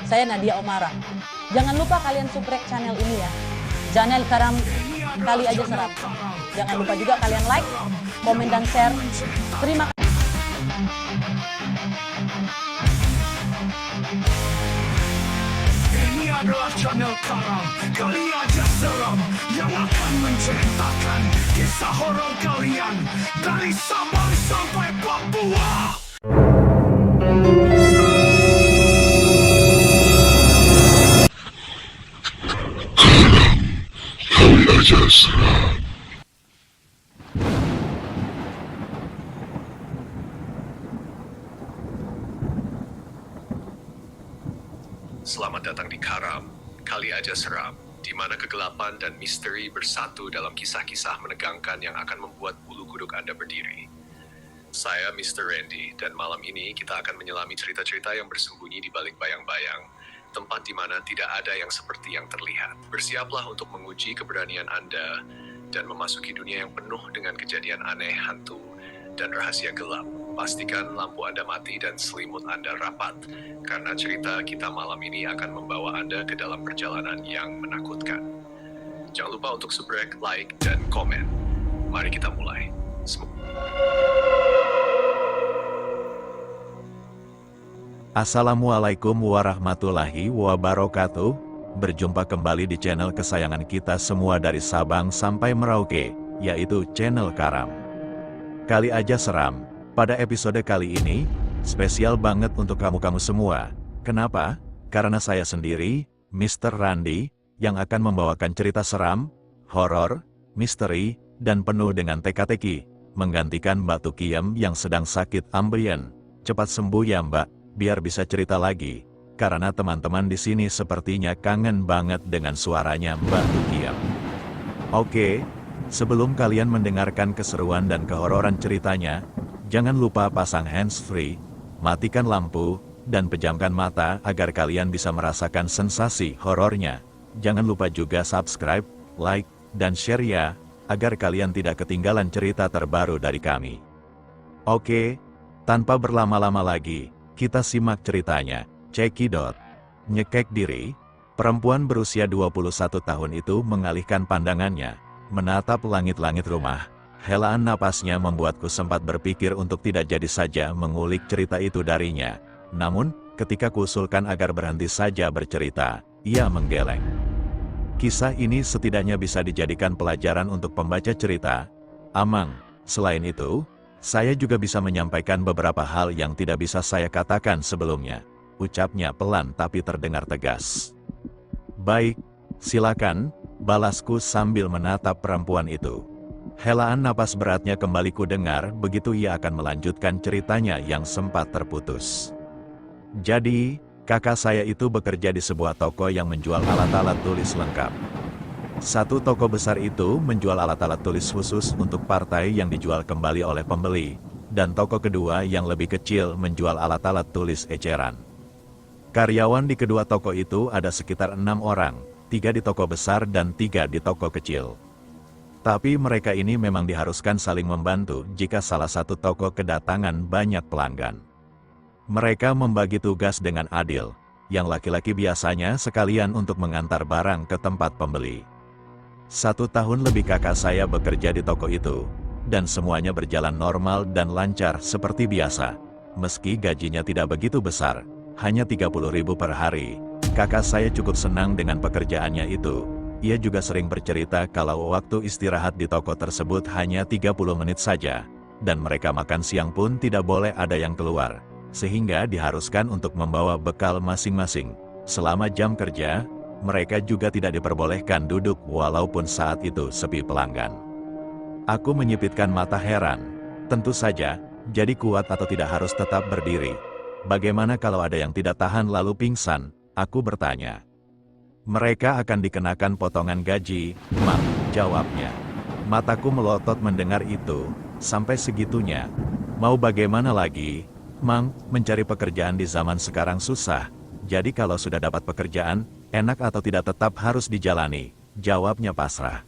saya Nadia Omara. Jangan lupa kalian subrek channel ini ya. Channel Karam Kali Aja Seram. Jangan lupa juga kalian like, komen, dan share. Terima kasih. Ini adalah channel Karam Kali Aja Seram yang akan menceritakan kisah horor kalian dari Sabang sampai Papua. Kali Aja Seram. Selamat datang di Karam, Kali Aja Seram, di mana kegelapan dan misteri bersatu dalam kisah-kisah menegangkan yang akan membuat bulu kuduk Anda berdiri. Saya Mr. Randy, dan malam ini kita akan menyelami cerita-cerita yang bersembunyi di balik bayang-bayang, tempat di mana tidak ada yang seperti yang terlihat. Bersiaplah untuk menguji keberanian Anda dan memasuki dunia yang penuh dengan kejadian aneh, hantu, dan rahasia gelap. Pastikan lampu Anda mati dan selimut Anda rapat, karena cerita kita malam ini akan membawa Anda ke dalam perjalanan yang menakutkan. Jangan lupa untuk subrek, like, dan komen. Mari kita mulai. Assalamualaikum warahmatullahi wabarakatuh. Berjumpa kembali di channel kesayangan kita semua dari Sabang sampai Merauke, yaitu channel Karam Kali Aja Seram. Pada episode kali ini, spesial banget untuk kamu-kamu semua. Kenapa? Karena saya sendiri, Mr. Randy, yang akan membawakan cerita seram, horor, misteri, dan penuh dengan teka-teki, menggantikan Mbak Tukiem yang sedang sakit ambeien. Cepat sembuh ya Mbak, biar bisa cerita lagi. Karena teman-teman di sini sepertinya kangen banget dengan suaranya Mbak Tukiem. Oke, sebelum kalian mendengarkan keseruan dan kehororan ceritanya, jangan lupa pasang hands-free, matikan lampu, dan pejamkan mata agar kalian bisa merasakan sensasi horornya. Jangan lupa juga subscribe, like, dan share ya, agar kalian tidak ketinggalan cerita terbaru dari kami. Oke, tanpa berlama-lama lagi, kita simak ceritanya. Cekidot. Nyekek diri, perempuan berusia 21 tahun itu mengalihkan pandangannya, menatap langit-langit rumah. Helaan napasnya membuatku sempat berpikir untuk tidak jadi saja mengulik cerita itu darinya. Namun, ketika kuusulkan agar berhenti saja bercerita, ia menggeleng. Kisah ini setidaknya bisa dijadikan pelajaran untuk pembaca cerita. Amang, selain itu, saya juga bisa menyampaikan beberapa hal yang tidak bisa saya katakan sebelumnya. Ucapnya pelan tapi terdengar tegas. Baik, silakan, balasku sambil menatap perempuan itu. Helaan napas beratnya kembali ku dengar begitu ia akan melanjutkan ceritanya yang sempat terputus. Jadi, kakak saya itu bekerja di sebuah toko yang menjual alat-alat tulis lengkap. Satu toko besar itu menjual alat-alat tulis khusus untuk partai yang dijual kembali oleh pembeli, dan toko kedua yang lebih kecil menjual alat-alat tulis eceran. Karyawan di kedua toko itu ada sekitar 6 orang, 3 di toko besar dan 3 di toko kecil. Tapi mereka ini memang diharuskan saling membantu jika salah satu toko kedatangan banyak pelanggan. Mereka membagi tugas dengan adil, yang laki-laki biasanya sekalian untuk mengantar barang ke tempat pembeli. 1 tahun lebih kakak saya bekerja di toko itu, dan semuanya berjalan normal dan lancar seperti biasa. Meski gajinya tidak begitu besar, hanya 30.000 per hari, kakak saya cukup senang dengan pekerjaannya itu. Ia juga sering bercerita kalau waktu istirahat di toko tersebut hanya 30 menit saja, dan mereka makan siang pun tidak boleh ada yang keluar, sehingga diharuskan untuk membawa bekal masing-masing. Selama jam kerja, mereka juga tidak diperbolehkan duduk walaupun saat itu sepi pelanggan. Aku menyipitkan mata heran. Tentu saja, jadi kuat atau tidak harus tetap berdiri. Bagaimana kalau ada yang tidak tahan lalu pingsan? Aku bertanya. Mereka akan dikenakan potongan gaji, Mang, jawabnya. Mataku melotot mendengar itu, sampai segitunya. Mau bagaimana lagi, Mang, mencari pekerjaan di zaman sekarang susah. Jadi kalau sudah dapat pekerjaan, enak atau tidak tetap harus dijalani, jawabnya pasrah.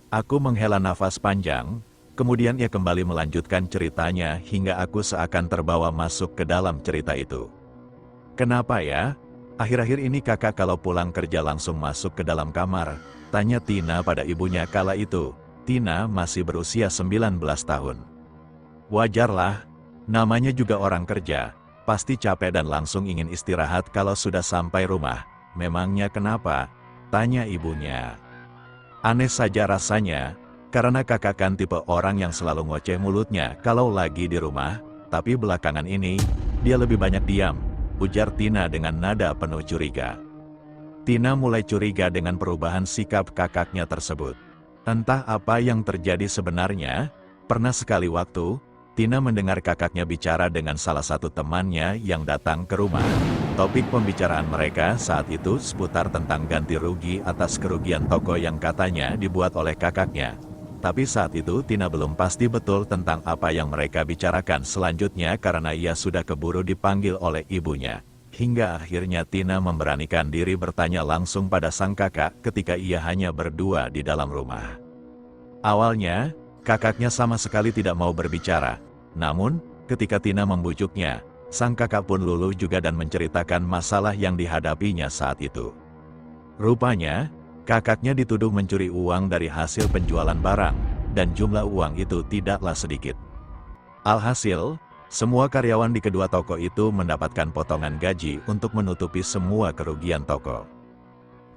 Aku menghela nafas panjang, kemudian ia kembali melanjutkan ceritanya hingga aku seakan terbawa masuk ke dalam cerita itu. Kenapa ya? Akhir-akhir ini kakak kalau pulang kerja langsung masuk ke dalam kamar, tanya Tina pada ibunya kala itu. Tina masih berusia 19 tahun. Wajarlah, namanya juga orang kerja, pasti capek dan langsung ingin istirahat kalau sudah sampai rumah. Memangnya kenapa? Tanya ibunya. Aneh saja rasanya, karena kakak kan tipe orang yang selalu ngoceh mulutnya kalau lagi di rumah, tapi belakangan ini, dia lebih banyak diam, ujar Tina dengan nada penuh curiga. Tina mulai curiga dengan perubahan sikap kakaknya tersebut. Entah apa yang terjadi sebenarnya, pernah sekali waktu, Tina mendengar kakaknya bicara dengan salah satu temannya yang datang ke rumah. Topik pembicaraan mereka saat itu seputar tentang ganti rugi atas kerugian toko yang katanya dibuat oleh kakaknya. Tapi saat itu Tina belum pasti betul tentang apa yang mereka bicarakan selanjutnya karena ia sudah keburu dipanggil oleh ibunya. Hingga akhirnya Tina memberanikan diri bertanya langsung pada sang kakak ketika ia hanya berdua di dalam rumah. Awalnya, kakaknya sama sekali tidak mau berbicara. Namun, ketika Tina membujuknya, sang kakak pun luluh juga dan menceritakan masalah yang dihadapinya saat itu. Rupanya, kakaknya dituduh mencuri uang dari hasil penjualan barang, dan jumlah uang itu tidaklah sedikit. Alhasil, semua karyawan di kedua toko itu mendapatkan potongan gaji untuk menutupi semua kerugian toko.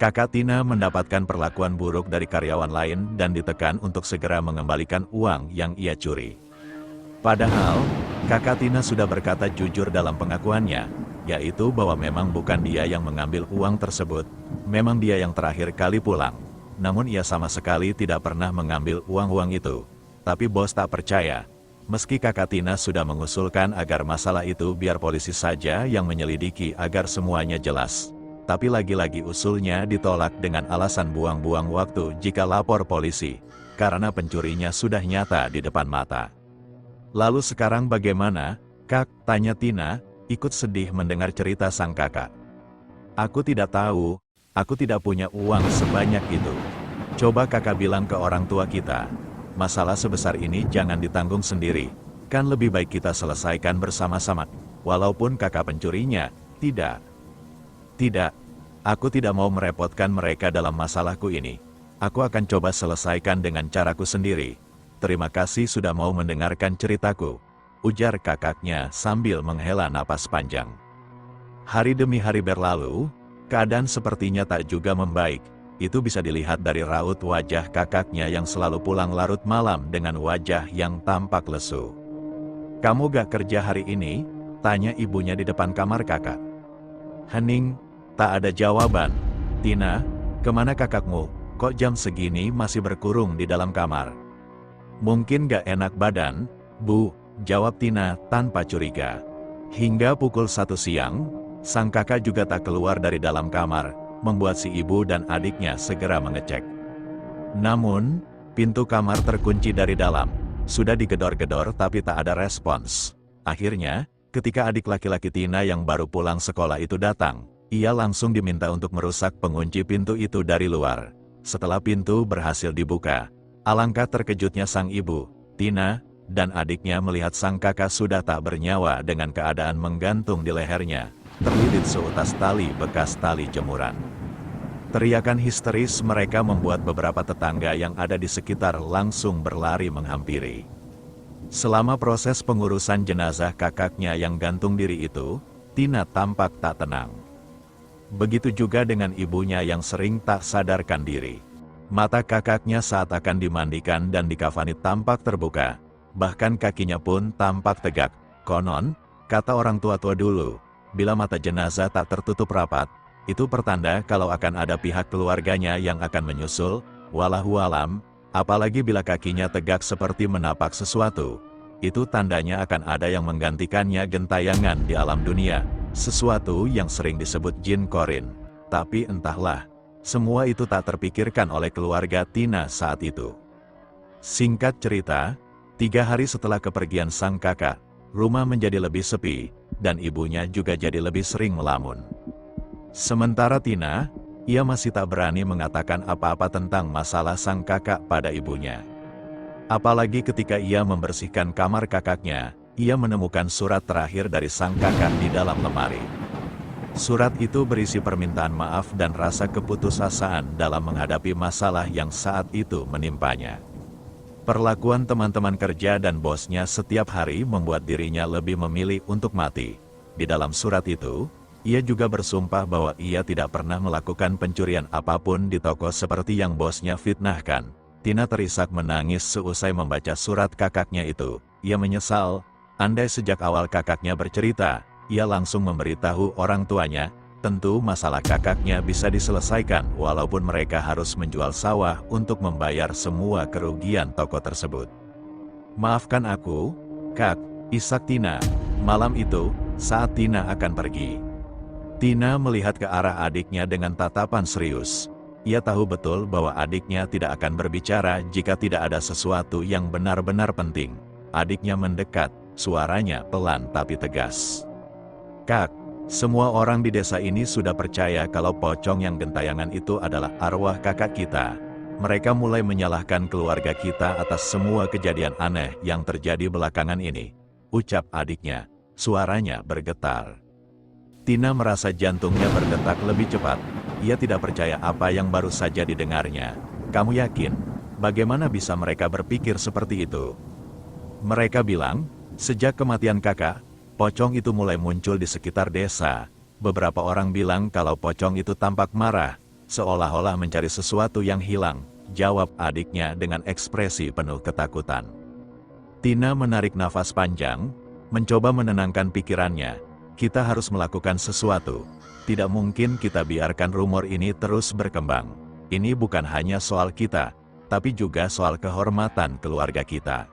Kakak Tina mendapatkan perlakuan buruk dari karyawan lain dan ditekan untuk segera mengembalikan uang yang ia curi. Padahal, kakak Tina sudah berkata jujur dalam pengakuannya, yaitu bahwa memang bukan dia yang mengambil uang tersebut, memang dia yang terakhir kali pulang. Namun ia sama sekali tidak pernah mengambil uang-uang itu. Tapi bos tak percaya. Meski kakak Tina sudah mengusulkan agar masalah itu biar polisi saja yang menyelidiki agar semuanya jelas. Tapi lagi-lagi usulnya ditolak dengan alasan buang-buang waktu jika lapor polisi, karena pencurinya sudah nyata di depan mata. Lalu sekarang bagaimana, Kak? Tanya Tina, ikut sedih mendengar cerita sang kakak. Aku tidak tahu, aku tidak punya uang sebanyak itu. Coba kakak bilang ke orang tua kita. Masalah sebesar ini jangan ditanggung sendiri, kan lebih baik kita selesaikan bersama-sama. Walaupun kakak pencurinya, tidak. Tidak, aku tidak mau merepotkan mereka dalam masalahku ini. Aku akan coba selesaikan dengan caraku sendiri. Terima kasih sudah mau mendengarkan ceritaku, ujar kakaknya sambil menghela napas panjang. Hari demi hari berlalu, keadaan sepertinya tak juga membaik. Itu bisa dilihat dari raut wajah kakaknya yang selalu pulang larut malam dengan wajah yang tampak lesu. Kamu gak kerja hari ini? Tanya ibunya di depan kamar kakak. Hening, tak ada jawaban. Tina, kemana kakakmu? Kok jam segini masih berkurung di dalam kamar? Mungkin gak enak badan, Bu, jawab Tina tanpa curiga. Hingga pukul 1 siang, sang kakak juga tak keluar dari dalam kamar, membuat si ibu dan adiknya segera mengecek. Namun, pintu kamar terkunci dari dalam, sudah digedor-gedor tapi tak ada respons. Akhirnya, ketika adik laki-laki Tina yang baru pulang sekolah itu datang, ia langsung diminta untuk merusak pengunci pintu itu dari luar. Setelah pintu berhasil dibuka, alangkah terkejutnya sang ibu, Tina, dan adiknya melihat sang kakak sudah tak bernyawa dengan keadaan menggantung di lehernya, terlilit seutas tali bekas tali jemuran. Teriakan histeris mereka membuat beberapa tetangga yang ada di sekitar langsung berlari menghampiri. Selama proses pengurusan jenazah kakaknya yang gantung diri itu, Tina tampak tak tenang. Begitu juga dengan ibunya yang sering tak sadarkan diri. Mata kakaknya saat akan dimandikan dan dikafani tampak terbuka, bahkan kakinya pun tampak tegak. Konon, kata orang tua-tua dulu, bila mata jenazah tak tertutup rapat, itu pertanda kalau akan ada pihak keluarganya yang akan menyusul. Wallahualam, apalagi bila kakinya tegak seperti menapak sesuatu, itu tandanya akan ada yang menggantikannya gentayangan di alam dunia, sesuatu yang sering disebut jin korin. Tapi entahlah, semua itu tak terpikirkan oleh keluarga Tina saat itu. Singkat cerita, 3 hari setelah kepergian sang kakak, rumah menjadi lebih sepi, dan ibunya juga jadi lebih sering melamun. Sementara Tina, ia masih tak berani mengatakan apa-apa tentang masalah sang kakak pada ibunya. Apalagi ketika ia membersihkan kamar kakaknya, ia menemukan surat terakhir dari sang kakak di dalam lemari. Surat itu berisi permintaan maaf dan rasa keputusasaan dalam menghadapi masalah yang saat itu menimpanya. Perlakuan teman-teman kerja dan bosnya setiap hari membuat dirinya lebih memilih untuk mati. Di dalam surat itu, ia juga bersumpah bahwa ia tidak pernah melakukan pencurian apapun di toko seperti yang bosnya fitnahkan. Tina terisak menangis seusai membaca surat kakaknya itu. Ia menyesal, andai sejak awal kakaknya bercerita, ia langsung memberitahu orang tuanya, tentu masalah kakaknya bisa diselesaikan walaupun mereka harus menjual sawah untuk membayar semua kerugian toko tersebut. Maafkan aku, Kak, isak Tina. Malam itu, saat Tina akan pergi, Tina melihat ke arah adiknya dengan tatapan serius. Ia tahu betul bahwa adiknya tidak akan berbicara jika tidak ada sesuatu yang benar-benar penting. Adiknya mendekat, suaranya pelan tapi tegas. Kak, semua orang di desa ini sudah percaya kalau pocong yang gentayangan itu adalah arwah kakak kita. Mereka mulai menyalahkan keluarga kita atas semua kejadian aneh yang terjadi belakangan ini, ucap adiknya. Suaranya bergetar. Tina merasa jantungnya berdetak lebih cepat. Ia tidak percaya apa yang baru saja didengarnya. Kamu yakin? Bagaimana bisa mereka berpikir seperti itu? Mereka bilang, sejak kematian kakak, pocong itu mulai muncul di sekitar desa. Beberapa orang bilang kalau pocong itu tampak marah, seolah-olah mencari sesuatu yang hilang, jawab adiknya dengan ekspresi penuh ketakutan. Tina menarik nafas panjang, mencoba menenangkan pikirannya. Kita harus melakukan sesuatu. Tidak mungkin kita biarkan rumor ini terus berkembang. Ini bukan hanya soal kita, tapi juga soal kehormatan keluarga kita.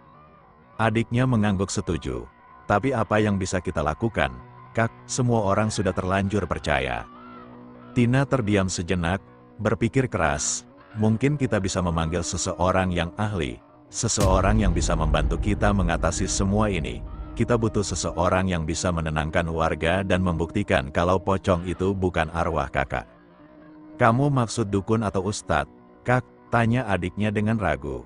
Adiknya mengangguk setuju. Tapi apa yang bisa kita lakukan? Kak, semua orang sudah terlanjur percaya. Tina terdiam sejenak, berpikir keras. Mungkin kita bisa memanggil seseorang yang ahli. Seseorang yang bisa membantu kita mengatasi semua ini. Kita butuh seseorang yang bisa menenangkan warga dan membuktikan kalau pocong itu bukan arwah kakak. Kamu maksud dukun atau ustadz? Kak, tanya adiknya dengan ragu.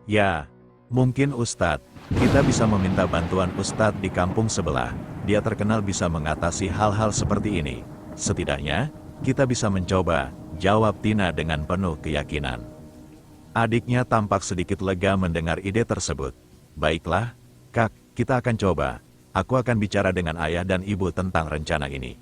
Ya, mungkin ustadz. Kita bisa meminta bantuan ustadz di kampung sebelah. Dia terkenal bisa mengatasi hal-hal seperti ini. Setidaknya, kita bisa mencoba, jawab Tina dengan penuh keyakinan. Adiknya tampak sedikit lega mendengar ide tersebut. Baiklah, Kak, kita akan coba. Aku akan bicara dengan ayah dan ibu tentang rencana ini.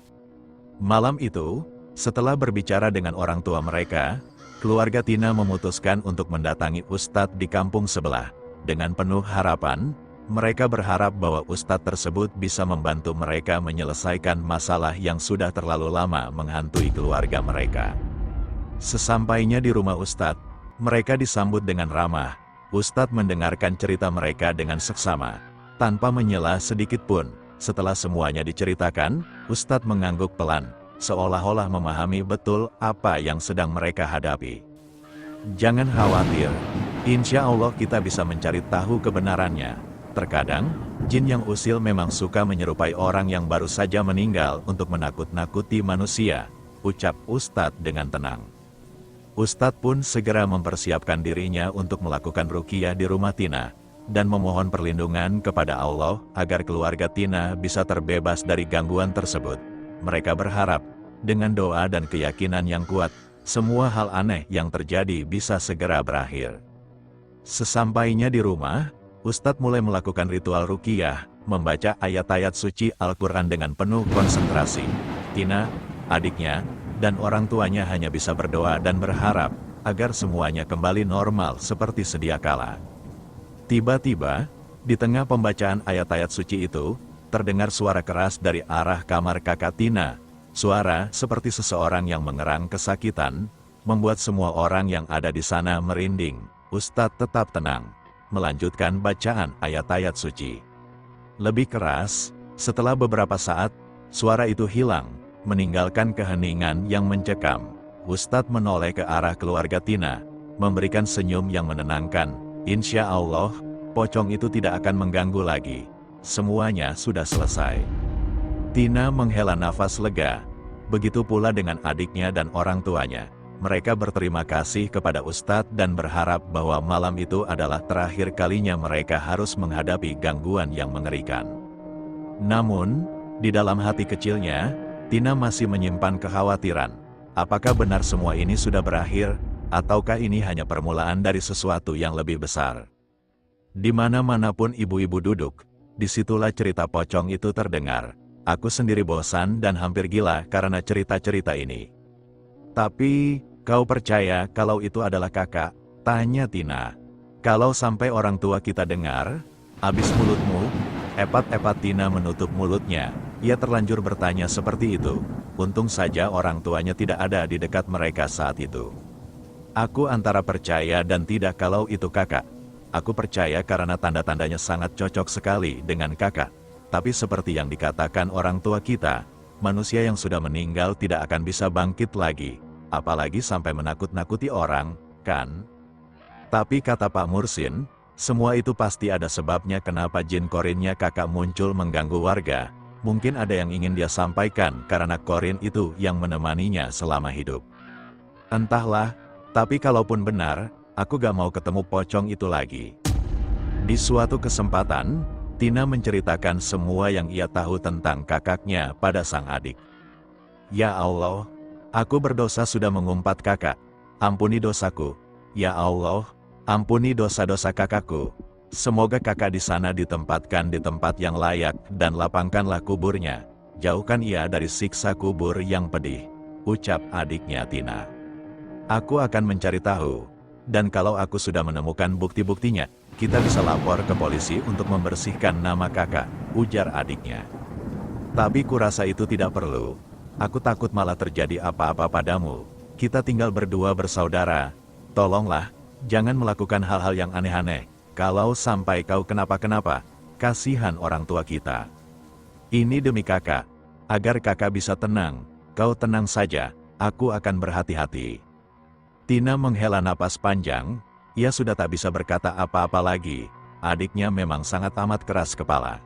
Malam itu, setelah berbicara dengan orang tua mereka, keluarga Tina memutuskan untuk mendatangi ustadz di kampung sebelah. Dengan penuh harapan, mereka berharap bahwa ustadz tersebut bisa membantu mereka menyelesaikan masalah yang sudah terlalu lama menghantui keluarga mereka. Sesampainya di rumah ustadz, mereka disambut dengan ramah. Ustadz mendengarkan cerita mereka dengan seksama, tanpa menyela sedikit pun. Setelah semuanya diceritakan, ustadz mengangguk pelan, seolah-olah memahami betul apa yang sedang mereka hadapi. Jangan khawatir, insya Allah kita bisa mencari tahu kebenarannya. Terkadang, jin yang usil memang suka menyerupai orang yang baru saja meninggal untuk menakut-nakuti manusia, ucap ustadz dengan tenang. Ustadz pun segera mempersiapkan dirinya untuk melakukan ruqyah di rumah Tina, dan memohon perlindungan kepada Allah agar keluarga Tina bisa terbebas dari gangguan tersebut. Mereka berharap, dengan doa dan keyakinan yang kuat, semua hal aneh yang terjadi bisa segera berakhir. Sesampainya di rumah, Ustadz mulai melakukan ritual ruqyah, membaca ayat-ayat suci Al-Quran dengan penuh konsentrasi. Tina, adiknya, dan orang tuanya hanya bisa berdoa dan berharap agar semuanya kembali normal seperti sedia kala. Tiba-tiba, di tengah pembacaan ayat-ayat suci itu, terdengar suara keras dari arah kamar kakak Tina. Suara seperti seseorang yang mengerang kesakitan, membuat semua orang yang ada di sana merinding. Ustadz tetap tenang, melanjutkan bacaan ayat-ayat suci. Lebih keras, setelah beberapa saat, suara itu hilang, meninggalkan keheningan yang mencekam. Ustadz menoleh ke arah keluarga Tina, memberikan senyum yang menenangkan. Insya Allah, pocong itu tidak akan mengganggu lagi. Semuanya sudah selesai. Tina menghela nafas lega. Begitu pula dengan adiknya dan orang tuanya. Mereka berterima kasih kepada Ustadz dan berharap bahwa malam itu adalah terakhir kalinya mereka harus menghadapi gangguan yang mengerikan. Namun, di dalam hati kecilnya, Tina masih menyimpan kekhawatiran. Apakah benar semua ini sudah berakhir, ataukah ini hanya permulaan dari sesuatu yang lebih besar? Di mana-mana pun ibu-ibu duduk, disitulah cerita pocong itu terdengar. Aku sendiri bosan dan hampir gila karena cerita-cerita ini. Tapi, kau percaya kalau itu adalah kakak? Tanya Tina. Kalau sampai orang tua kita dengar, habis mulutmu. Epat-epat Tina menutup mulutnya. Ia terlanjur bertanya seperti itu. Untung saja orang tuanya tidak ada di dekat mereka saat itu. Aku antara percaya dan tidak kalau itu kakak. Aku percaya karena tanda-tandanya sangat cocok sekali dengan kakak. Tapi seperti yang dikatakan orang tua kita, manusia yang sudah meninggal tidak akan bisa bangkit lagi. Apalagi sampai menakut-nakuti orang, kan? Tapi kata Pak Mursin, semua itu pasti ada sebabnya kenapa jin korinnya kakak muncul mengganggu warga. Mungkin ada yang ingin dia sampaikan karena korin itu yang menemaninya selama hidup. Entahlah, tapi kalaupun benar, aku gak mau ketemu pocong itu lagi. Di suatu kesempatan, Tina menceritakan semua yang ia tahu tentang kakaknya pada sang adik. Ya Allah, aku berdosa sudah mengumpat kakak. Ampuni dosaku. Ya Allah, ampuni dosa-dosa kakakku. Semoga kakak di sana ditempatkan di tempat yang layak dan lapangkanlah kuburnya. Jauhkan ia dari siksa kubur yang pedih. Ucap adiknya Tina. Aku akan mencari tahu. Dan kalau aku sudah menemukan bukti-buktinya, kita bisa lapor ke polisi untuk membersihkan nama kakak, ujar adiknya. Tapi kurasa itu tidak perlu. Aku takut malah terjadi apa-apa padamu. Kita tinggal berdua bersaudara. Tolonglah, jangan melakukan hal-hal yang aneh-aneh. Kalau sampai kau kenapa-kenapa, kasihan orang tua kita. Ini demi kakak. Agar kakak bisa tenang, kau tenang saja, aku akan berhati-hati. Tina menghela napas panjang, ia sudah tak bisa berkata apa-apa lagi. Adiknya memang sangat amat keras kepala.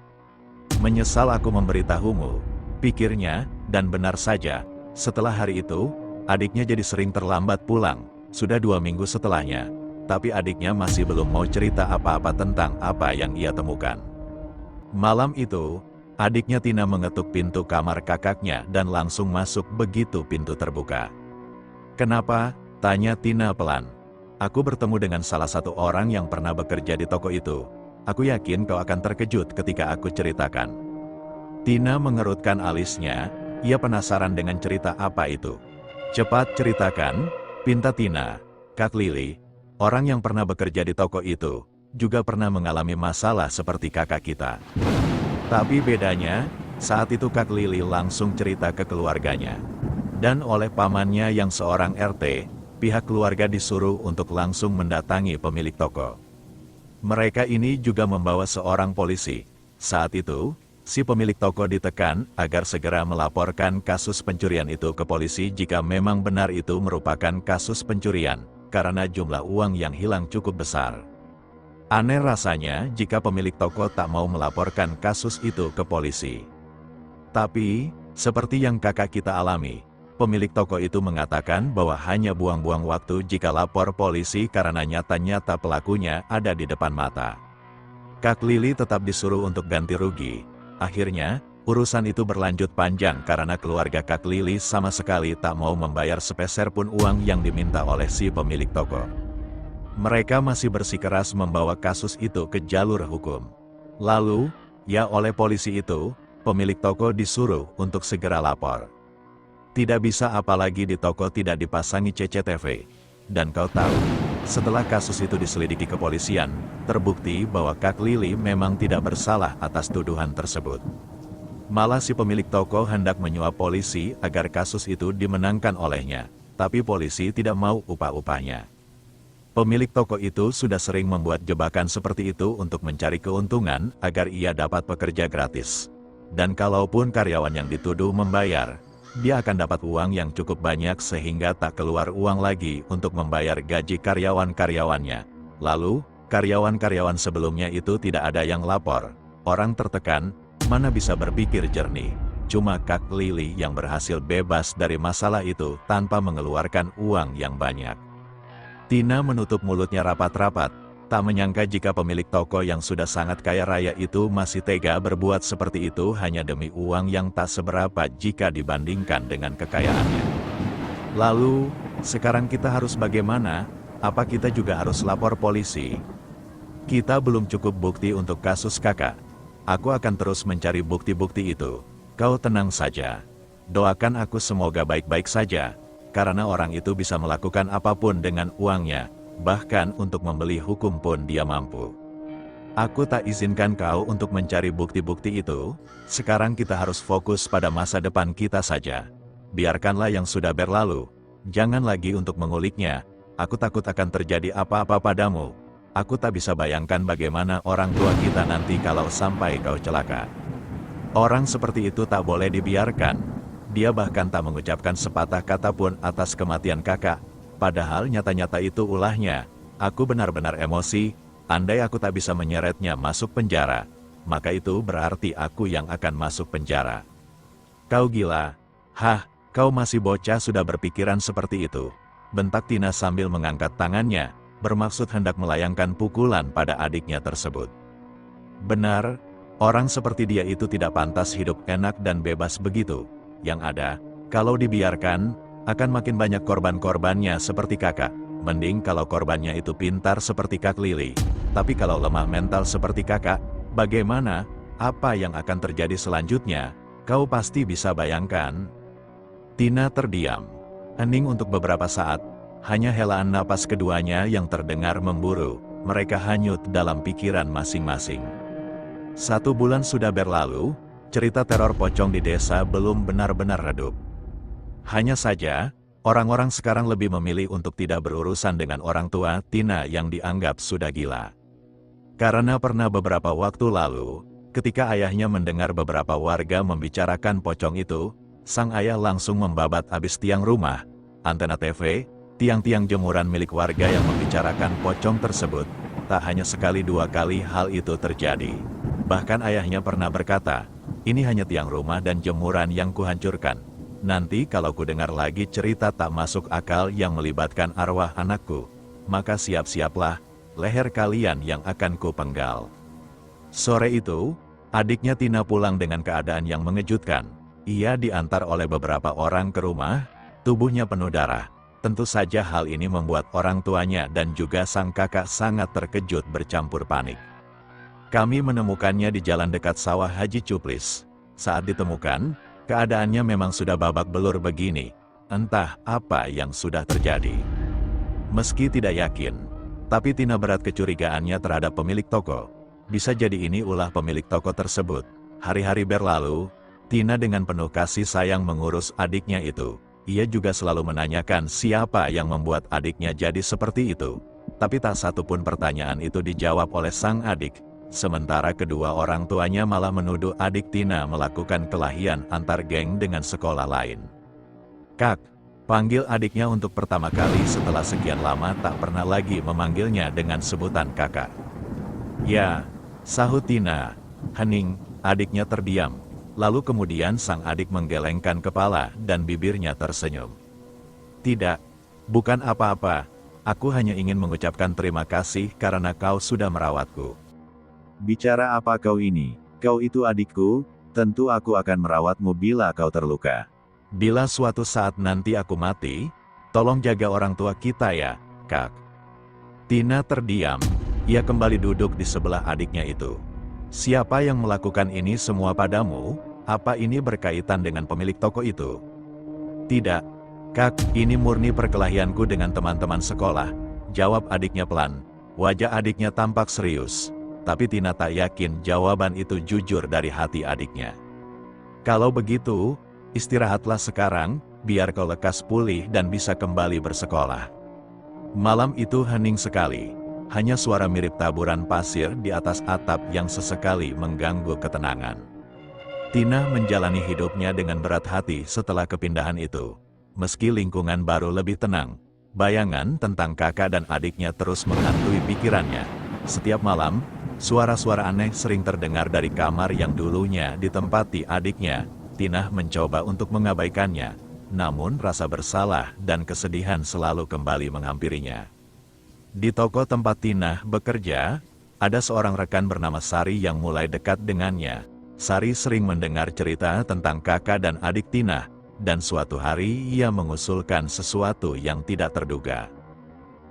Menyesal aku memberitahumu, pikirnya, dan benar saja, setelah hari itu, adiknya jadi sering terlambat pulang, sudah 2 minggu setelahnya. Tapi adiknya masih belum mau cerita apa-apa tentang apa yang ia temukan. Malam itu, adiknya Tina mengetuk pintu kamar kakaknya dan langsung masuk begitu pintu terbuka. Kenapa? Tanya Tina pelan. Aku bertemu dengan salah satu orang yang pernah bekerja di toko itu. Aku yakin kau akan terkejut ketika aku ceritakan. Tina mengerutkan alisnya, ia penasaran dengan cerita apa itu. Cepat ceritakan, pinta Tina. Kak Lili, orang yang pernah bekerja di toko itu, juga pernah mengalami masalah seperti kakak kita. Tapi bedanya, saat itu Kak Lili langsung cerita ke keluarganya. Dan oleh pamannya yang seorang RT, pihak keluarga disuruh untuk langsung mendatangi pemilik toko. Mereka ini juga membawa seorang polisi. Saat itu, si pemilik toko ditekan agar segera melaporkan kasus pencurian itu ke polisi jika memang benar itu merupakan kasus pencurian. Karena jumlah uang yang hilang cukup besar. Aneh rasanya jika pemilik toko tak mau melaporkan kasus itu ke polisi. Tapi, seperti yang kakak kita alami, pemilik toko itu mengatakan bahwa hanya buang-buang waktu jika lapor polisi karena nyata-nyata pelakunya ada di depan mata. Kak Lili tetap disuruh untuk ganti rugi. Akhirnya, urusan itu berlanjut panjang karena keluarga Kak Lili sama sekali tak mau membayar sepeser pun uang yang diminta oleh si pemilik toko. Mereka masih bersikeras membawa kasus itu ke jalur hukum. Lalu, ya oleh polisi itu, pemilik toko disuruh untuk segera lapor. Tidak bisa apalagi di toko tidak dipasangi CCTV. Dan kau tahu, setelah kasus itu diselidiki kepolisian, terbukti bahwa Kak Lili memang tidak bersalah atas tuduhan tersebut. Malah si pemilik toko hendak menyuap polisi agar kasus itu dimenangkan olehnya, tapi polisi tidak mau upah-upahnya. Pemilik toko itu sudah sering membuat jebakan seperti itu untuk mencari keuntungan agar ia dapat bekerja gratis. Dan kalaupun karyawan yang dituduh membayar, dia akan dapat uang yang cukup banyak sehingga tak keluar uang lagi untuk membayar gaji karyawan-karyawannya. Lalu, karyawan-karyawan sebelumnya itu tidak ada yang lapor. Orang tertekan, mana bisa berpikir jernih. Cuma Kak Lili yang berhasil bebas dari masalah itu tanpa mengeluarkan uang yang banyak. Tina menutup mulutnya rapat-rapat. Tak menyangka jika pemilik toko yang sudah sangat kaya raya itu masih tega berbuat seperti itu hanya demi uang yang tak seberapa jika dibandingkan dengan kekayaannya. Lalu, sekarang kita harus bagaimana? Apa kita juga harus lapor polisi? Kita belum cukup bukti untuk kasus kakak. Aku akan terus mencari bukti-bukti itu. Kau tenang saja. Doakan aku semoga baik-baik saja, karena orang itu bisa melakukan apapun dengan uangnya. Bahkan untuk membeli hukum pun dia mampu. Aku tak izinkan kau untuk mencari bukti-bukti itu. Sekarang kita harus fokus pada masa depan kita saja. Biarkanlah yang sudah berlalu. Jangan lagi untuk menguliknya. Aku takut akan terjadi apa-apa padamu. Aku tak bisa bayangkan bagaimana orang tua kita nanti kalau sampai kau celaka. Orang seperti itu tak boleh dibiarkan. Dia bahkan tak mengucapkan sepatah kata pun atas kematian kakak. Padahal nyata-nyata itu ulahnya. Aku benar-benar emosi. Andai aku tak bisa menyeretnya masuk penjara, maka itu berarti aku yang akan masuk penjara. Kau gila? Hah, kau masih bocah sudah berpikiran seperti itu? Bentak Tina sambil mengangkat tangannya, bermaksud hendak melayangkan pukulan pada adiknya tersebut. Benar, orang seperti dia itu tidak pantas hidup enak dan bebas begitu. Yang ada, kalau dibiarkan, akan makin banyak korban-korbannya seperti kakak. Mending kalau korbannya itu pintar seperti Kak Lili. Tapi kalau lemah mental seperti kakak, bagaimana? Apa yang akan terjadi selanjutnya? Kau pasti bisa bayangkan. Tina terdiam, hening untuk beberapa saat. Hanya helaan napas keduanya yang terdengar memburu. Mereka hanyut dalam pikiran masing-masing. 1 bulan sudah berlalu, cerita teror pocong di desa belum benar-benar redup. Hanya saja, orang-orang sekarang lebih memilih untuk tidak berurusan dengan orang tua Tina yang dianggap sudah gila. Karena pernah beberapa waktu lalu, ketika ayahnya mendengar beberapa warga membicarakan pocong itu, sang ayah langsung membabat habis tiang rumah, antena TV, tiang-tiang jemuran milik warga yang membicarakan pocong tersebut. Tak hanya sekali 2 kali hal itu terjadi. Bahkan ayahnya pernah berkata, "Ini hanya tiang rumah dan jemuran yang kuhancurkan. Nanti kalau ku dengar lagi cerita tak masuk akal yang melibatkan arwah anakku, maka siap-siaplah, leher kalian yang akan ku penggal." Sore itu, adiknya Tina pulang dengan keadaan yang mengejutkan. Ia diantar oleh beberapa orang ke rumah, tubuhnya penuh darah. Tentu saja hal ini membuat orang tuanya dan juga sang kakak sangat terkejut bercampur panik. Kami menemukannya di jalan dekat sawah Haji Cuplis. Saat ditemukan, keadaannya memang sudah babak belur begini. Entah apa yang sudah terjadi. Meski tidak yakin, tapi Tina berat kecurigaannya terhadap pemilik toko. Bisa jadi ini ulah pemilik toko tersebut. Hari-hari berlalu, Tina dengan penuh kasih sayang mengurus adiknya itu. Ia juga selalu menanyakan siapa yang membuat adiknya jadi seperti itu. Tapi tak satu pun pertanyaan itu dijawab oleh sang adik. Sementara kedua orang tuanya malah menuduh adik Tina melakukan kelahian antar geng dengan sekolah lain. "Kak," panggil adiknya untuk pertama kali setelah sekian lama tak pernah lagi memanggilnya dengan sebutan kakak. "Ya," sahut Tina. Hening, adiknya terdiam. Lalu kemudian sang adik menggelengkan kepala dan bibirnya tersenyum. "Tidak, bukan apa-apa. Aku hanya ingin mengucapkan terima kasih karena kau sudah merawatku." "Bicara apa kau ini? Kau itu adikku, tentu aku akan merawatmu bila kau terluka. Bila suatu saat nanti aku mati, tolong jaga orang tua kita ya, Kak." Tina terdiam, ia kembali duduk di sebelah adiknya itu. "Siapa yang melakukan ini semua padamu? Apa ini berkaitan dengan pemilik toko itu?" "Tidak, Kak, ini murni perkelahianku dengan teman-teman sekolah," jawab adiknya pelan. Wajah adiknya tampak serius. Tapi Tina tak yakin jawaban itu jujur dari hati adiknya. "Kalau begitu, istirahatlah sekarang, biar kau lekas pulih dan bisa kembali bersekolah." Malam itu hening sekali. Hanya suara mirip taburan pasir di atas atap yang sesekali mengganggu ketenangan. Tina menjalani hidupnya dengan berat hati setelah kepindahan itu. Meski lingkungan baru lebih tenang, bayangan tentang kakak dan adiknya terus menghantui pikirannya. Setiap malam, suara-suara aneh sering terdengar dari kamar yang dulunya ditempati adiknya. Tina mencoba untuk mengabaikannya, namun rasa bersalah dan kesedihan selalu kembali menghampirinya. Di toko tempat Tina bekerja, ada seorang rekan bernama Sari yang mulai dekat dengannya. Sari sering mendengar cerita tentang kakak dan adik Tina, dan suatu hari ia mengusulkan sesuatu yang tidak terduga.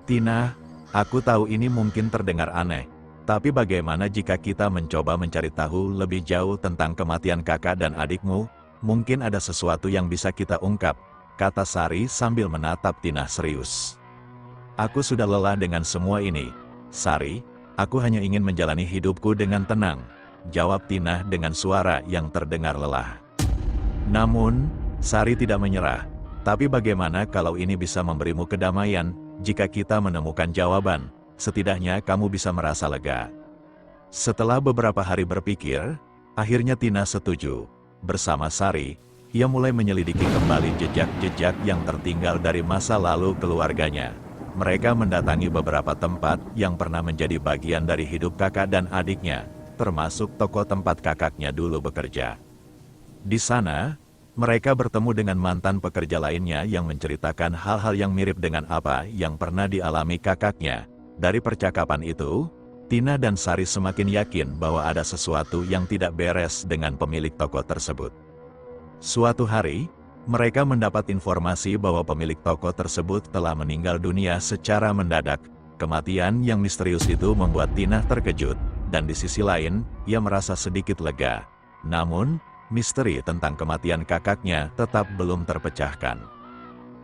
"Tina, aku tahu ini mungkin terdengar aneh, tapi bagaimana jika kita mencoba mencari tahu lebih jauh tentang kematian kakak dan adikmu? Mungkin ada sesuatu yang bisa kita ungkap," kata Sari sambil menatap Tina serius. "Aku sudah lelah dengan semua ini, Sari. Aku hanya ingin menjalani hidupku dengan tenang," jawab Tina dengan suara yang terdengar lelah. Namun, Sari tidak menyerah. "Tapi bagaimana kalau ini bisa memberimu kedamaian? Jika kita menemukan jawaban, setidaknya kamu bisa merasa lega." Setelah beberapa hari berpikir, akhirnya Tina setuju. Bersama Sari, ia mulai menyelidiki kembali jejak-jejak yang tertinggal dari masa lalu keluarganya. Mereka mendatangi beberapa tempat yang pernah menjadi bagian dari hidup kakak dan adiknya, termasuk toko tempat kakaknya dulu bekerja. Di sana, mereka bertemu dengan mantan pekerja lainnya yang menceritakan hal-hal yang mirip dengan apa yang pernah dialami kakaknya. Dari percakapan itu, Tina dan Sari semakin yakin bahwa ada sesuatu yang tidak beres dengan pemilik toko tersebut. Suatu hari, mereka mendapat informasi bahwa pemilik toko tersebut telah meninggal dunia secara mendadak. Kematian yang misterius itu membuat Tina terkejut, dan di sisi lain, ia merasa sedikit lega. Namun, misteri tentang kematian kakaknya tetap belum terpecahkan.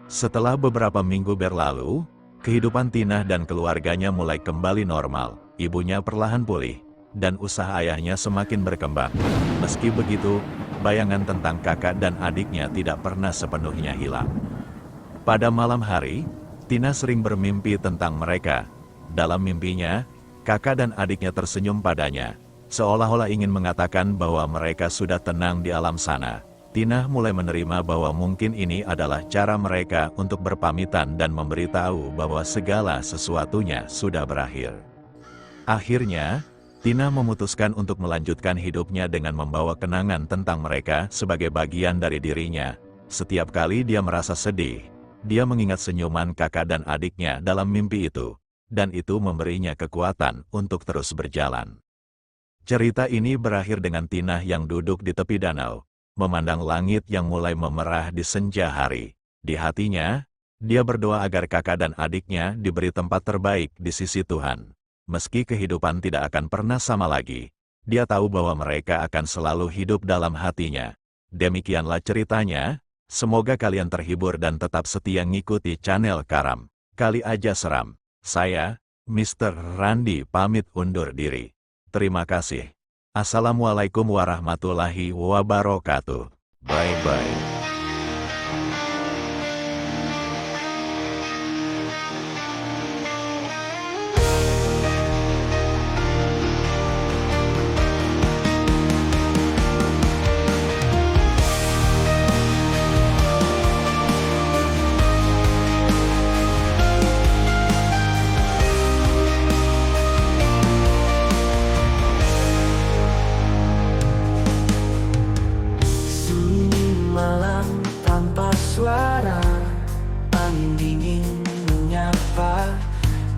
Setelah beberapa minggu berlalu, kehidupan Tina dan keluarganya mulai kembali normal. Ibunya perlahan pulih, dan usaha ayahnya semakin berkembang. Meski begitu, bayangan tentang kakak dan adiknya tidak pernah sepenuhnya hilang. Pada malam hari, Tina sering bermimpi tentang mereka. Dalam mimpinya, kakak dan adiknya tersenyum padanya, seolah-olah ingin mengatakan bahwa mereka sudah tenang di alam sana. Tina mulai menerima bahwa mungkin ini adalah cara mereka untuk berpamitan dan memberitahu bahwa segala sesuatunya sudah berakhir. Akhirnya, Tina memutuskan untuk melanjutkan hidupnya dengan membawa kenangan tentang mereka sebagai bagian dari dirinya. Setiap kali dia merasa sedih, dia mengingat senyuman kakak dan adiknya dalam mimpi itu, dan itu memberinya kekuatan untuk terus berjalan. Cerita ini berakhir dengan Tina yang duduk di tepi danau, memandang langit yang mulai memerah di senja hari. Di hatinya, dia berdoa agar kakak dan adiknya diberi tempat terbaik di sisi Tuhan. Meski kehidupan tidak akan pernah sama lagi, dia tahu bahwa mereka akan selalu hidup dalam hatinya. Demikianlah ceritanya, semoga kalian terhibur dan tetap setia ngikuti channel Karam Kali Aja Seram. Saya, Mr. Randi pamit undur diri. Terima kasih. Assalamualaikum warahmatullahi wabarakatuh. Bye-bye.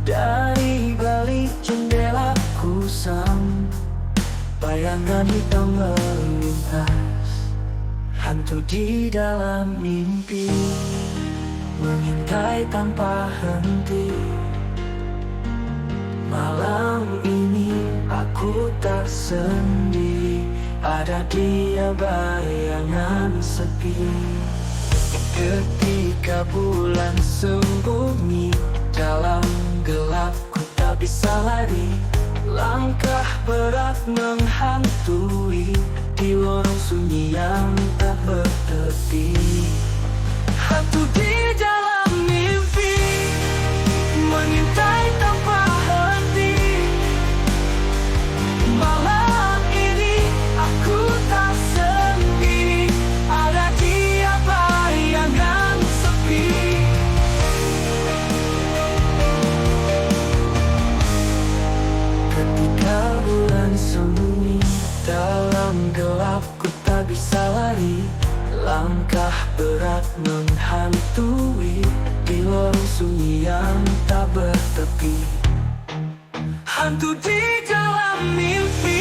Dari balik jendela kusam, bayangan hitam melintas. Hantu di dalam mimpi mengintai tanpa henti. Malam ini aku tak sendiri, ada dia bayangan sepi. Ketika bulan sembunyi dalam gelap, ku tak bisa lari. Langkah berat menghantui di lorong sunyi yang tak bertepi. Hantu di dalam mimpi mengintai tanpa henti. Malam ini aku tak sendiri, ada dia bayangan sepi. Ketika bulan sembunyi dalam gelap, ku tak bisa lari. Langkah berat menghantui di lorong sunyi yang tak bertepi. Hantu di dalam mimpi.